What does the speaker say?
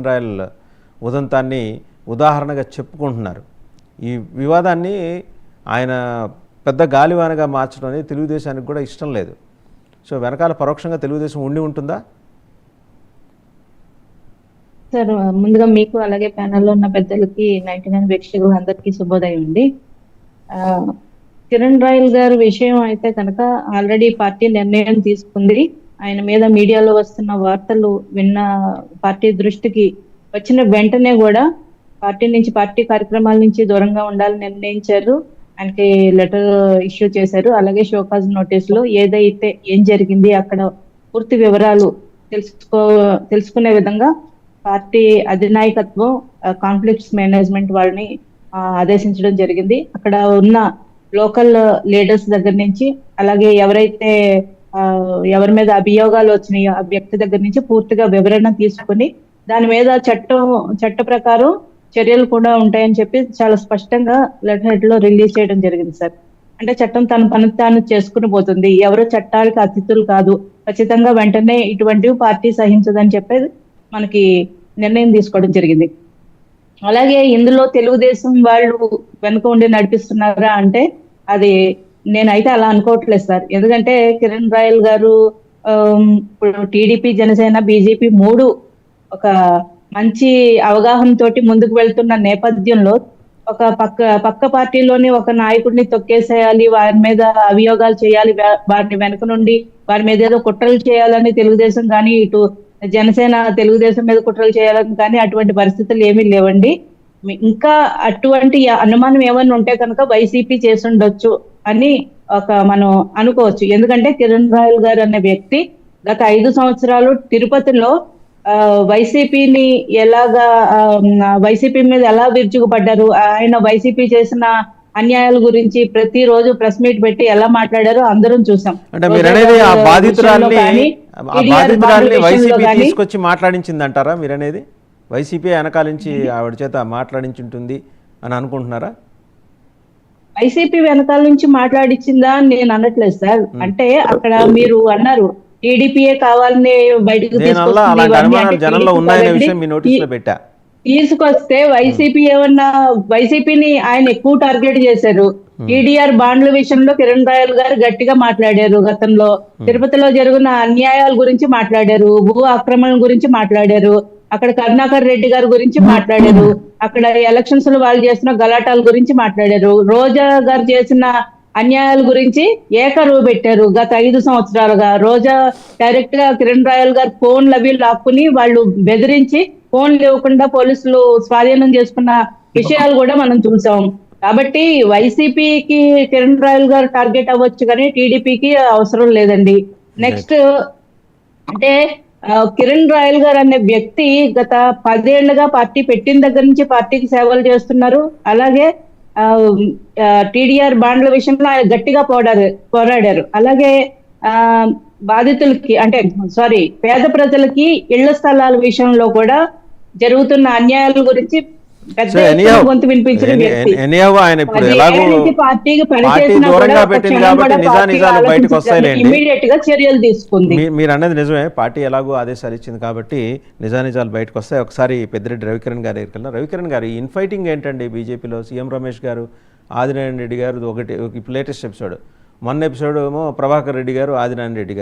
Royal ఉదంతాన్ని ఉదాహరణగా చెప్పుకుంటున్నారు. ఈ వివాదాన్ని ఆయన పెద్ద గాలివానగా మార్చడం అనేది తెలుగుదేశానికి కూడా ఇష్టం లేదు. సో వెనకాల పరోక్షంగా తెలుగుదేశం ఉండి ఉంటుందా? సార్, ముందుగా మీకు అలాగే ప్యానెల్లో ఉన్న పెద్దలకి 99 వీక్షకులు అందరికీ శుభోదయం అండి. ఆ, కిరణ్ రాయల్ గారి విషయం అయితే కనుక ఆల్రెడీ పార్టీ నిర్ణయం తీసుకుంది. ఆయన మీద మీడియాలో వస్తున్న వార్తలు విన్న పార్టీ దృష్టికి వచ్చిన వెంటనే కూడా పార్టీ కార్యక్రమాల నుంచి దూరంగా ఉండాలని నిర్ణయించారు. ఆయనకి లెటర్ ఇష్యూ చేశారు. అలాగే షోకాజ్ నోటీసులు ఏదైతే ఏం జరిగింది అక్కడ పూర్తి వివరాలు తెలుసుకునే విధంగా పార్టీ అధినాయకత్వం కాన్ఫ్లిక్ట్స్ మేనేజ్మెంట్ వాళ్ళని ఆదేశించడం జరిగింది. అక్కడ ఉన్న లోకల్ లీడర్స్ దగ్గర నుంచి అలాగే ఎవరైతే ఎవరి మీద అభియోగాలు వచ్చినాయో ఆ వ్యక్తి దగ్గర నుంచి పూర్తిగా వివరణ తీసుకుని దాని మీద చట్ట ప్రకారం చర్యలు కూడా ఉంటాయని చెప్పి చాలా స్పష్టంగా లెటర్ హెడ్ లో రిలీజ్ చేయడం జరిగింది సార్. అంటే చట్టం తన పని తాను చేసుకుని పోతుంది, ఎవరు చట్టాలకు అతిథులు కాదు, ఖచ్చితంగా వెంటనే ఇటువంటివి పార్టీ సహించదని చెప్పేది మనకి నిర్ణయం తీసుకోవడం జరిగింది. అలాగే ఇందులో తెలుగుదేశం వాళ్ళు వెనుక ఉండి నడిపిస్తున్నారా అంటే అది నేనైతే అలా అనుకోవట్లేదు సార్. ఎందుకంటే కిరణ్ రాయల్ గారు ఇప్పుడు టీడీపీ, జనసేన, బీజేపీ మూడు ఒక మంచి అవగాహన తోటి ముందుకు వెళ్తున్న నేపథ్యంలో ఒక పక్క పార్టీలోని ఒక నాయకుడిని తొక్కేసేయాలి, వారి మీద అభియోగాలు చేయాలి, వారిని వెనుక నుండి వారి మీద ఏదో కుట్రలు చేయాలని తెలుగుదేశం కానీ ఇటు జనసేన తెలుగుదేశం మీద కుట్రలు చేయాలని కానీ అటువంటి పరిస్థితులు ఏమీ లేవండి. ఇంకా అటువంటి అనుమానం ఏమన్నా ఉంటే కనుక వైసీపీ చేసి ఉండొచ్చు అని మనం అనుకోవచ్చు. ఎందుకంటే కిరణ్ రాయల్ గారు అనే వ్యక్తి గత 5 సంవత్సరాలు తిరుపతిలో వైసీపీని వైసీపీ మీద ఎలా విరుచుకుపడ్డారు, ఆయన వైసీపీ చేసిన అన్యాయాల గురించి ప్రతిరోజు ప్రెస్ మీట్ పెట్టి ఎలా మాట్లాడారో అందరం చూసాం. అంటే మీరు అనేది ఆ బాధితురాల్ని వైసీపీ తీసుకొచ్చి మాట్లాడించింది అంటారా? మీరు అనేది వైసీపీ వెనకాల నుంచి ఆవిడ చేత మాట్లాడించుంటుంది అని అనుకుంటున్నారా? వైసీపీ వెనకాల నుంచి మాట్లాడించిందా అని నేను అనట్లేదు సార్. అంటే అక్కడ మీరు అన్నారు టీడీపీఏ కావాలని బయటకు తీసుకొస్తే వైసీపీని ఆయన ఎక్కువ టార్గెట్ చేశారు. టీడీఆర్ బాండ్ల విషయంలో కిరణ్ రాయల్ గారు గట్టిగా మాట్లాడారు. గతంలో తిరుపతిలో జరిగిన అన్యాయాల గురించి మాట్లాడారు, భూ ఆక్రమణ గురించి మాట్లాడారు, అక్కడ కరుణాకర్ రెడ్డి గారి గురించి మాట్లాడారు, అక్కడ ఎలక్షన్స్ లో వాళ్ళు చేసిన గలాటాల గురించి మాట్లాడారు, రోజా గారు చేసిన అన్యాయాల గురించి ఏకరువు పెట్టారు. గత 5 సంవత్సరాలుగా రోజా డైరెక్ట్ గా కిరణ్ రాయల్ గారు ఫోన్లు అవి లాక్కుని వాళ్ళు బెదిరించి ఫోన్లు ఇవ్వకుండా పోలీసులు స్వాధీనం చేసుకున్న విషయాలు కూడా మనం చూసాం. కాబట్టి వైసీపీకి కిరణ్ రాయల్ గారు టార్గెట్ అవ్వచ్చు కానీ టీడీపీకి అవసరం లేదండి. నెక్స్ట్ అంటే కిరణ్ రాయల్ గారు అనే వ్యక్తి గత 10 ఏళ్లుగా పార్టీ పెట్టిన దగ్గర నుంచి పార్టీకి సేవలు చేస్తున్నారు. అలాగే టీడీఆర్ బాండ్ల విషయంలో ఆయన గట్టిగా పోరాడారు. అలాగే బాధితులకి పేద ప్రజలకి ఇళ్ల స్థలాల విషయంలో కూడా జరుగుతున్న అన్యాయాల గురించి గొంతు వినిపించిన ఇమీడియట్ గా చర్యలు తీసుకుంది. మీరు అనేది నిజమే, పార్టీ ఎలాగో ఆదేశాలు ఇచ్చింది కాబట్టి నిజానిజాలు బయటకు వస్తాయి. ఒకసారి పెద్దిరెడ్డి రవికిరణ్ గారి దగ్గరికి వెళ్ళిన రవికిరణ్ గారు ఇన్ఫైటింగ్ ఏంటండి? బీజేపీలో సీఎం రమేష్ గారు, ఆదినారాయణ రెడ్డి గారు ఒకటి లేటెస్ట్ ఎపిసోడ్, మొన్న ఎపిసోడ్ ఏమో ప్రభాకర్ రెడ్డి గారు, ఆదినారాయణ రెడ్డి గారు